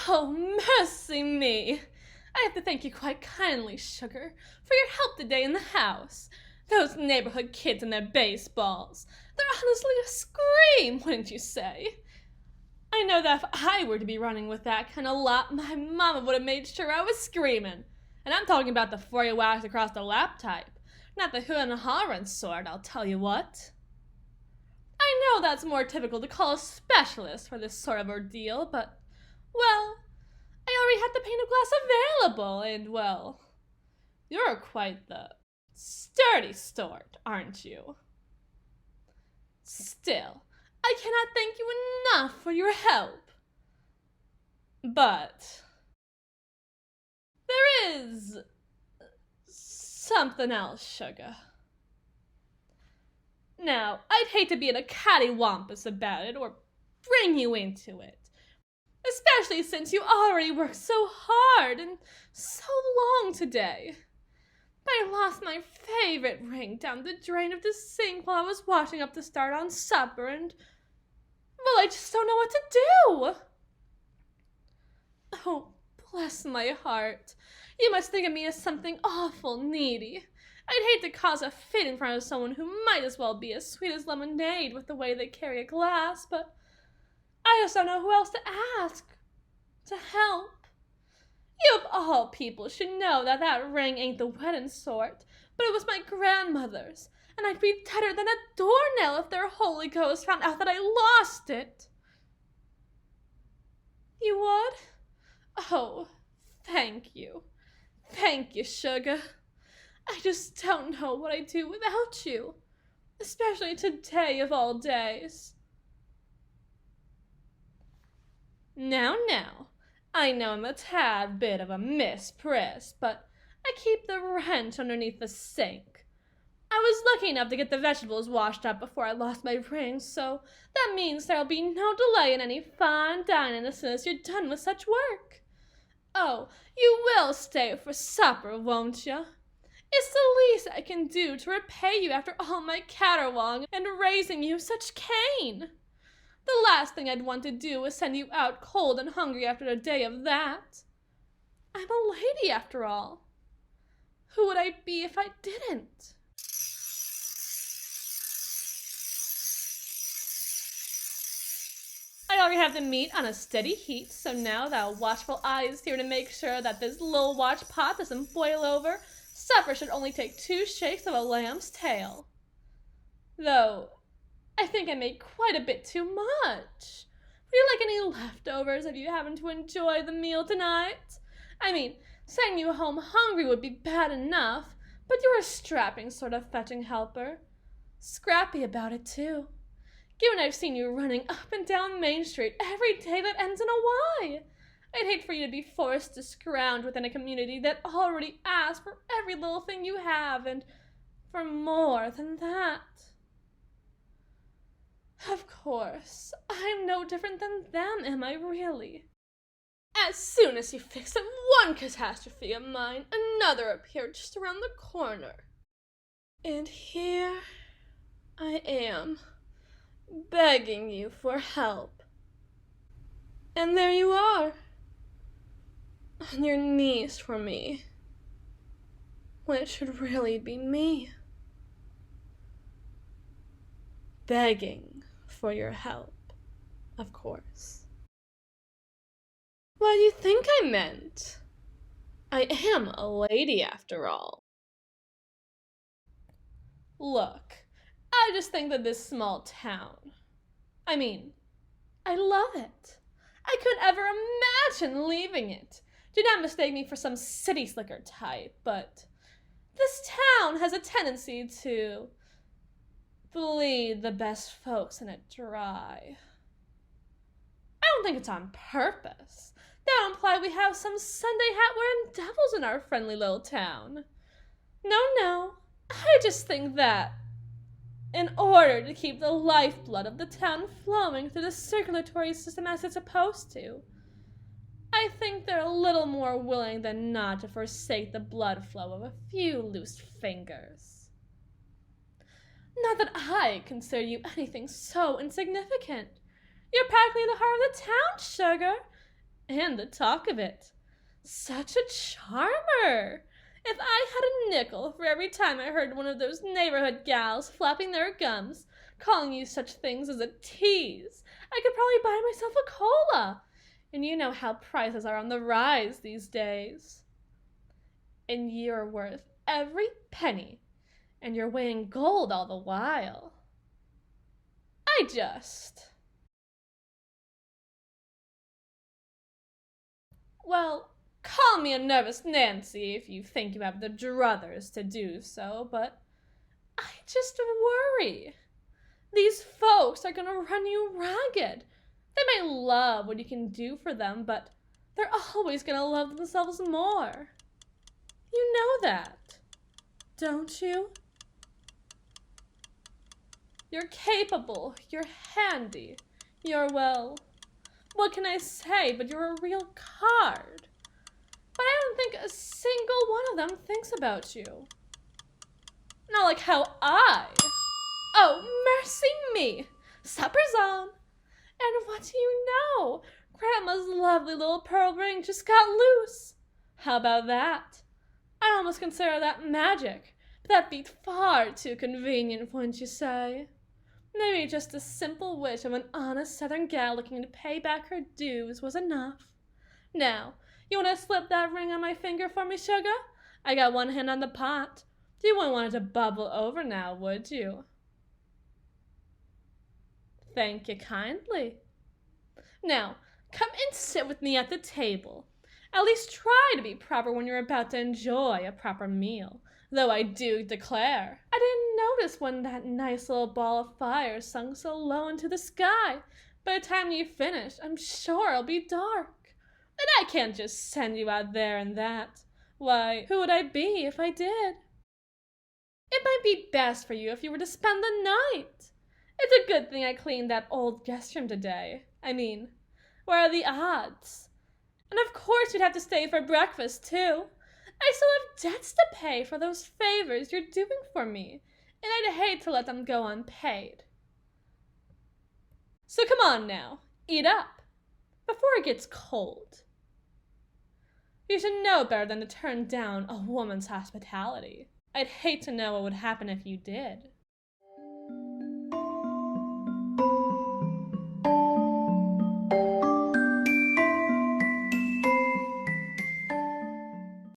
Oh, mercy me! I have to thank you quite kindly, Sugar, for your help today in the house. Those neighborhood kids and their baseballs. They're honestly a scream, wouldn't you say? I know that if I were to be running with that kind of lot, my mama would have made sure I was screaming. And I'm talking about the 4 wax across the lap type, not the hoo and hollering sort, I'll tell you what. I know that's more typical to call a specialist for this sort of ordeal, but, well, I already had the painted glass available, and, well, you're quite the sturdy sort, aren't you? Still, I cannot thank you enough for your help. But there is something else, Sugar. Now, I'd hate to be in a cattywampus about it or bring you into it, especially since you already worked so hard and so long today. But I lost my favorite ring down the drain of the sink while I was washing up to start on supper, and, well, I just don't know what to do. Oh, bless my heart. You must think of me as something awful needy. I'd hate to cause a fit in front of someone who might as well be as sweet as lemonade with the way they carry a glass, but I just don't know who else to ask to help. You of all people should know that that ring ain't the wedding sort, but it was my grandmother's, and I'd be deader than a doornail if their Holy Ghost found out that I lost it. You would? Oh, thank you. Thank you, Sugar. I just don't know what I'd do without you, especially today of all days. Now, I know I'm a tad bit of a mispress, but I keep the wrench underneath the sink. I was lucky enough to get the vegetables washed up before I lost my ring, so that means there'll be no delay in any fine dining as soon as you're done with such work. Oh, you will stay for supper, won't you? It's the least I can do to repay you after all my caterwauling and raising you such cane. The last thing I'd want to do is send you out cold and hungry after a day of that. I'm a lady after all. Who would I be if I didn't? I already have the meat on a steady heat, so now that watchful eye is here to make sure that this little watch pot doesn't boil over, supper should only take 2 shakes of a lamb's tail. Though, I think I made quite a bit too much. Would you like any leftovers if you happen to enjoy the meal tonight? I mean, sending you home hungry would be bad enough, but you're a strapping sort of fetching helper. Scrappy about it, too. Given I've seen you running up and down Main Street every day that ends in a Y. I'd hate for you to be forced to scrounge within a community that already asks for every little thing you have, and for more than that. Of course, I'm no different than them, am I really? As soon as you fix up one catastrophe of mine, another appeared just around the corner. And here I am, begging you for help. And there you are, on your knees for me, when it should really be me, begging for your help, of course. What do you think I meant? I am a lady after all. Look, I just think that this small town, I mean, I love it. I couldn't ever imagine leaving it. Do not mistake me for some city slicker type, but this town has a tendency to bleed the best folks in it dry. I don't think it's on purpose. That would imply we have some Sunday hat-wearing devils in our friendly little town. No, I just think that in order to keep the lifeblood of the town flowing through the circulatory system as it's supposed to, I think they're a little more willing than not to forsake the blood flow of a few loose fingers. Not that I consider you anything so insignificant. You're practically the heart of the town, Sugar. And the talk of it. Such a charmer! If I had a nickel for every time I heard one of those neighborhood gals flapping their gums, calling you such things as a tease, I could probably buy myself a cola. And you know how prices are on the rise these days. And you're worth every penny, and you're weighing gold all the while. Well, call me a nervous Nancy if you think you have the druthers to do so, but I just worry. These folks are gonna run you ragged. They may love what you can do for them, but they're always gonna love themselves more. You know that, don't you? You're capable, you're handy, you're, well, what can I say, but you're a real card. But I don't think a single one of them thinks about you. Not like how I. Oh, mercy me! Supper's on! And what do you know? Grandma's lovely little pearl ring just got loose. How about that? I almost consider that magic, but that'd be far too convenient, wouldn't you say? Maybe just a simple wish of an honest southern gal looking to pay back her dues was enough. Now, you want to slip that ring on my finger for me, sugar? I got one hand on the pot. You wouldn't want it to bubble over now, would you? Thank you kindly. Now, come and sit with me at the table. At least try to be proper when you're about to enjoy a proper meal. Though I do declare, I didn't notice when that nice little ball of fire sunk so low into the sky. By the time you finish, I'm sure it'll be dark. And I can't just send you out there and that. Why, who would I be if I did? It might be best for you if you were to spend the night. It's a good thing I cleaned that old guest room today. I mean, where are the odds? And of course you'd have to stay for breakfast, too. I still have debts to pay for those favors you're doing for me, and I'd hate to let them go unpaid. So come on now, eat up, before it gets cold. You should know better than to turn down a woman's hospitality. I'd hate to know what would happen if you did.